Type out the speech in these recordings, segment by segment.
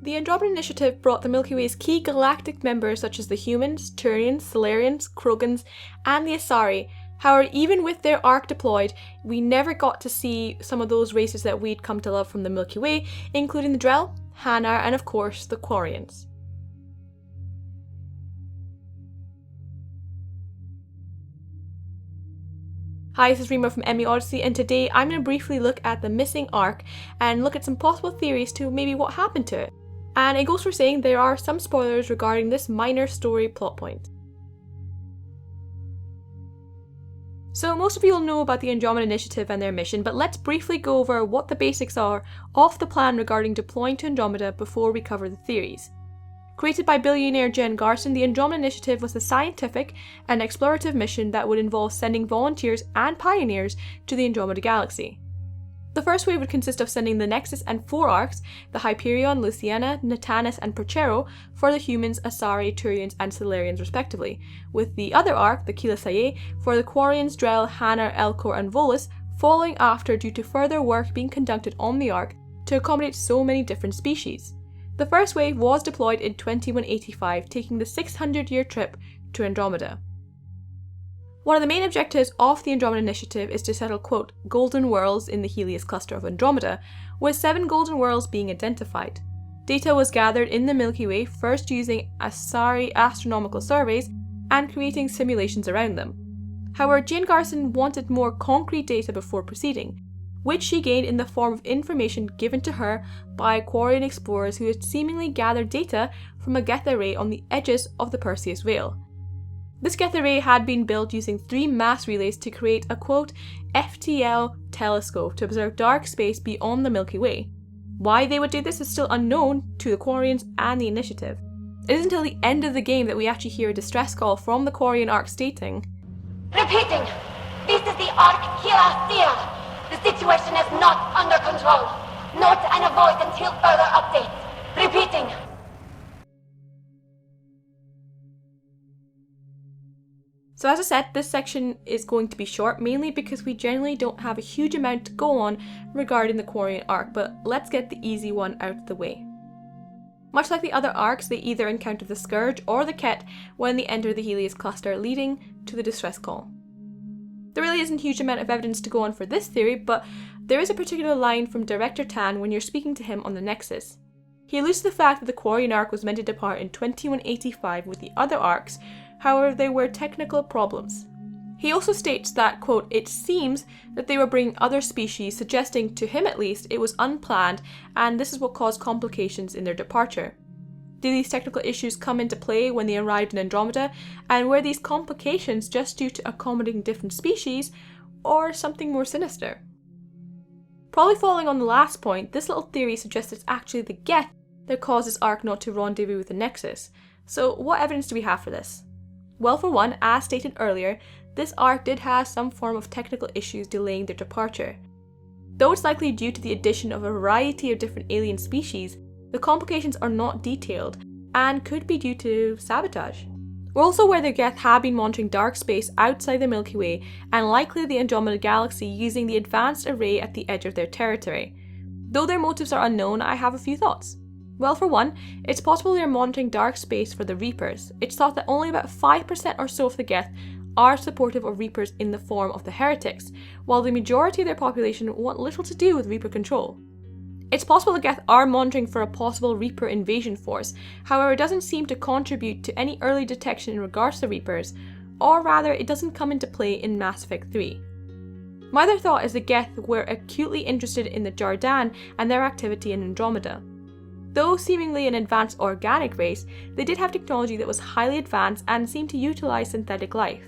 The Andromeda Initiative brought the Milky Way's key galactic members such as the humans, Turians, Solarians, Krogans, and the Asari. However, even with their Ark deployed, we never got to see some of those races that we'd come to love from the Milky Way, including the Drell, Hanar, and of course the Quarians. Hi, this is Rima from MEOdyssey, and today I'm going to briefly look at the missing Ark and look at some possible theories to maybe what happened to it. And it goes for saying there are some spoilers regarding this minor story plot point. So most of you will know about the Andromeda Initiative and their mission, but let's briefly go over what the basics are of the plan regarding deploying to Andromeda before we cover the theories. Created by billionaire Jen Garson, the Andromeda Initiative was a scientific and explorative mission that would involve sending volunteers and pioneers to the Andromeda Galaxy. The first wave would consist of sending the Nexus and 4 Arks, the Hyperion, Luciana, Natanus, and Perchero, for the humans, Asari, Turians, and Solarians respectively, with the other Ark, the Kila Saye, for the Quarians, Drell, Hanar, Elcor, and Volus, following after due to further work being conducted on the Ark to accommodate so many different species. The first wave was deployed in 2185, taking the 600-year trip to Andromeda. One of the main objectives of the Andromeda Initiative is to settle, quote, golden worlds in the Helios cluster of Andromeda, with 7 golden worlds being identified. Data was gathered in the Milky Way, first using Asari astronomical surveys and creating simulations around them. However, Jane Garson wanted more concrete data before proceeding, which she gained in the form of information given to her by Quarian explorers who had seemingly gathered data from a Geth array on the edges of the Perseus Veil. This Geth array had been built using 3 mass relays to create a, quote, FTL telescope to observe dark space beyond the Milky Way. Why they would do this is still unknown to the Quarians and the Initiative. It isn't until the end of the game that we actually hear a distress call from the Quarian Ark stating, "Repeating, this is the Ark Kila. The situation is not under control. Note and avoid until further updates. Repeating." So as I said, this section is going to be short, mainly because we generally don't have a huge amount to go on regarding the Quarian Ark, but let's get the easy one out of the way. Much like the other Arks, they either encounter the Scourge or the Ket when they enter the Helios cluster, leading to the distress call. There really isn't a huge amount of evidence to go on for this theory, but there is a particular line from Director Tan when you're speaking to him on the Nexus. He alludes to the fact that the Quarian Ark was meant to depart in 2185 with the other Arks, however there were technical problems. He also states that, quote, it seems that they were bringing other species, suggesting, to him at least, it was unplanned and this is what caused complications in their departure. Did these technical issues come into play when they arrived in Andromeda, and were these complications just due to accommodating different species, or something more sinister? Probably following on the last point, this little theory suggests it's actually the Geth that caused this Ark not to rendezvous with the Nexus. So what evidence do we have for this? Well, for one, as stated earlier, this Ark did have some form of technical issues delaying their departure. Though it's likely due to the addition of a variety of different alien species, the complications are not detailed and could be due to sabotage. We're also aware the Geth have been monitoring dark space outside the Milky Way and likely the Andromeda Galaxy using the advanced array at the edge of their territory. Though their motives are unknown, I have a few thoughts. Well, for one, it's possible they're monitoring dark space for the Reapers. It's thought that only about 5% or so of the Geth are supportive of Reapers in the form of the Heretics, while the majority of their population want little to do with Reaper control. It's possible the Geth are monitoring for a possible Reaper invasion force, however it doesn't seem to contribute to any early detection in regards to Reapers, or rather it doesn't come into play in Mass Effect 3. My other thought is the Geth were acutely interested in the Jardan and their activity in Andromeda. Though seemingly an advanced organic race, they did have technology that was highly advanced and seemed to utilize synthetic life.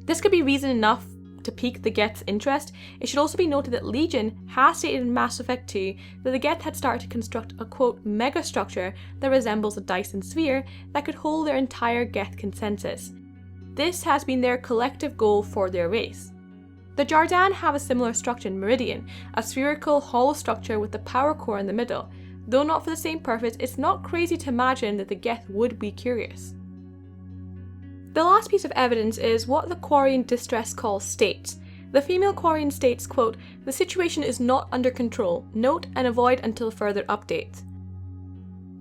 This could be reason enough to pique the Geth's interest. It should also be noted that Legion has stated in Mass Effect 2 that the Geth had started to construct a, quote, megastructure that resembles a Dyson sphere that could hold their entire Geth consensus. This has been their collective goal for their race. The Jardan have a similar structure in Meridian, a spherical hollow structure with the power core in the middle. Though not for the same purpose, it's not crazy to imagine that the Geth would be curious. The last piece of evidence is what the Quarian distress call states. The female Quarian states, quote, "The situation is not under control. Note and avoid until further updates."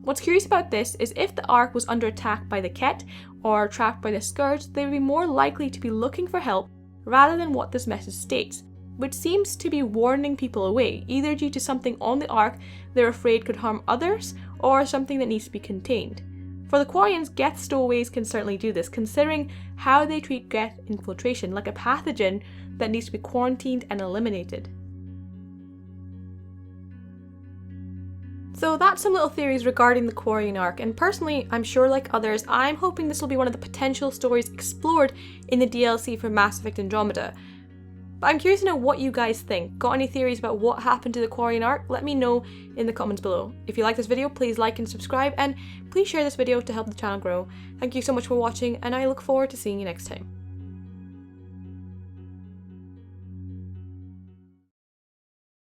What's curious about this is if the Ark was under attack by the Geth or trapped by the Scourge, they would be more likely to be looking for help rather than what this message states, which seems to be warning people away, either due to something on the Ark they're afraid could harm others, or something that needs to be contained. For the Quarians, Geth stowaways can certainly do this, considering how they treat Geth infiltration, like a pathogen that needs to be quarantined and eliminated. So that's some little theories regarding the Quarian Ark, and personally, I'm sure like others, I'm hoping this will be one of the potential stories explored in the DLC for Mass Effect Andromeda. But I'm curious to know what you guys think. Got any theories about what happened to the Quarian Ark? Let me know in the comments below. If you like this video, please like and subscribe, and please share this video to help the channel grow. Thank you so much for watching, and I look forward to seeing you next time.